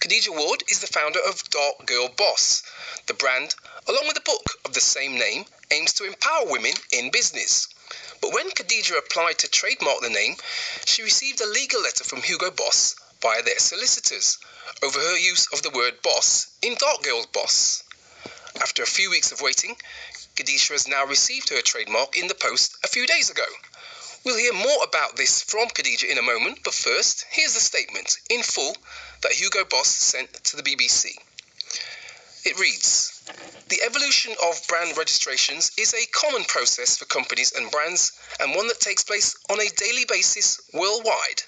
Khadijah Ward is the founder of DARKGIRLBOSS. The brand, along with a book of the same name, aims to empower women in business. But when Khadijah applied to trademark the name, she received a legal letter from Hugo Boss via their solicitors over her use of the word boss in DARKGIRLBOSS. After a few weeks of waiting, Khadijah has now received her trademark in the post a few days ago. We'll hear more about this from Khadijah in a moment, but first, here's the statement in full that Hugo Boss sent to the BBC. It reads, "The evolution of brand registrations is a common process for companies and brands, and one that takes place on a daily basis worldwide.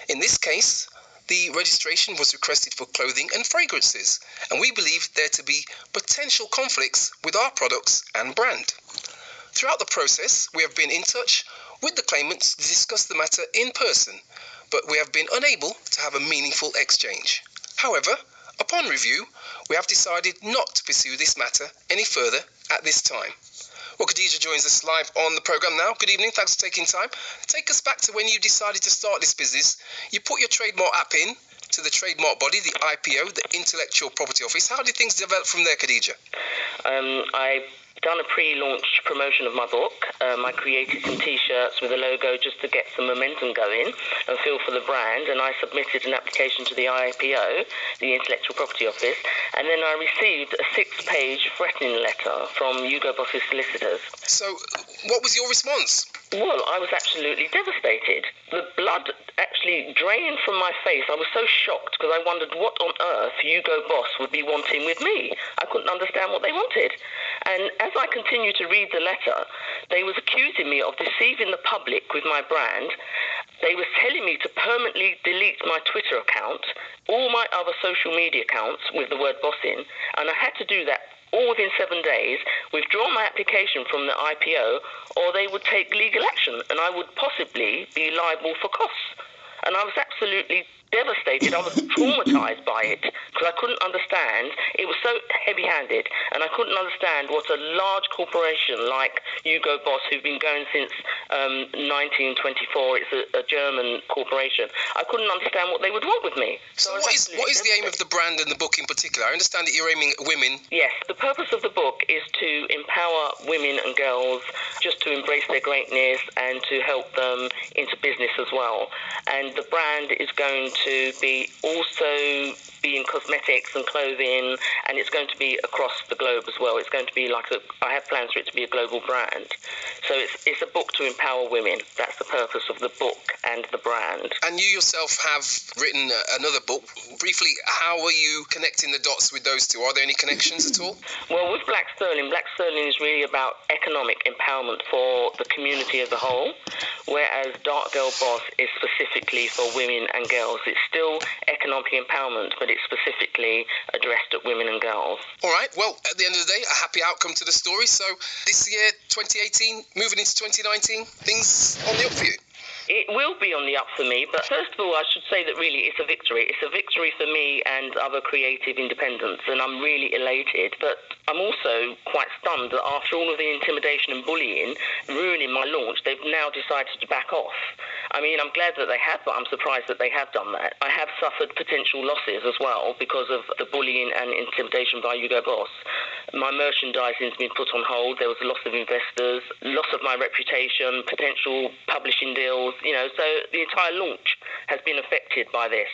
In this case, the registration was requested for clothing and fragrances, and we believe there to be potential conflicts with our products and brand. Throughout the process, we have been in touch with the claimants to discuss the matter in person, but we have been unable to have a meaningful exchange. However, upon review, we have decided not to pursue this matter any further at this time." Well, Khadijah joins us live on the programme now. Good evening, thanks for taking time. Take us back to when you decided to start this business. You put your trademark app in to the trademark body, the IPO, the Intellectual Property Office. How did things develop from there, Khadijah? I've done a pre-launch promotion of my book. I created some T-shirts with a logo just to get some momentum going and feel for the brand, and I submitted an application to the IPO, the Intellectual Property Office, and then I received a 6-page threatening letter from Hugo Boss's solicitors. So, what was your response? Well, I was absolutely devastated. The blood actually drained from my face. I was so shocked because I wondered what on earth Hugo Boss would be wanting with me. I couldn't understand what they wanted. And as I continued to read the letter, they was accusing me of deceiving the public with my brand. They was telling me to permanently delete my Twitter account, all my other social media accounts with the word boss in, and I had to do that all within 7 days, withdraw my application from the IPO, or they would take legal action and I would possibly be liable for costs. And I was absolutely devastated. I was traumatized by it because I couldn't understand. It was so heavy-handed, and I couldn't understand what a large corporation like Hugo Boss, who've been going since 1924, it's a German corporation, I couldn't understand what they would want with me. So what is the aim of the brand and the book in particular? I understand that you're aiming at women. Yes, the purpose of the book is to empower women and girls just to embrace their greatness and to help them into business as well. And the brand is going to be also be in cosmetics and clothing, and it's going to be across the globe as well. It's going to be like I have plans for it to be a global brand. So it's a book to empower women. That's the purpose of the book and the brand. And you yourself have written another book. Briefly, how are you connecting the dots with those two? Are there any connections at all? Well, with Black Sterling is really about economic empowerment for the community as a whole, whereas DARKGIRLBOSS is specifically for women and girls. It's still economic empowerment, but it's specifically addressed at women and girls. All right, well, at the end of the day, a happy outcome to the story. So this year, 2018, moving into 2019, things on the up for you? It will be on the up for me, but first of all, I should say that really it's a victory. It's a victory for me and other creative independents, and I'm really elated. But I'm also quite stunned that after all of the intimidation and bullying ruining my launch, they've now decided to back off. I mean, I'm glad that they have, but I'm surprised that they have done that. I have suffered potential losses as well because of the bullying and intimidation by Hugo Boss. My merchandising's been put on hold. There was a loss of investors, loss of my reputation, potential publishing deals, so the entire launch has been affected by this.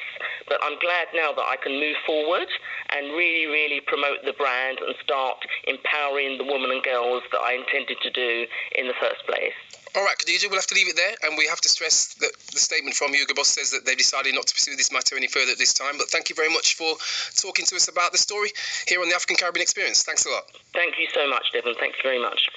But I'm glad now that I can move forward and really, really promote the brand and start empowering the women and girls that I intended to do in the first place. All right, Khadijah, we'll have to leave it there, and we have to stress that the statement from Hugo Boss says that they've decided not to pursue this matter any further at this time. But thank you very much for talking to us about the story here on the African Caribbean Experience. Thanks a lot. Thank you so much, Devon. Thank you very much.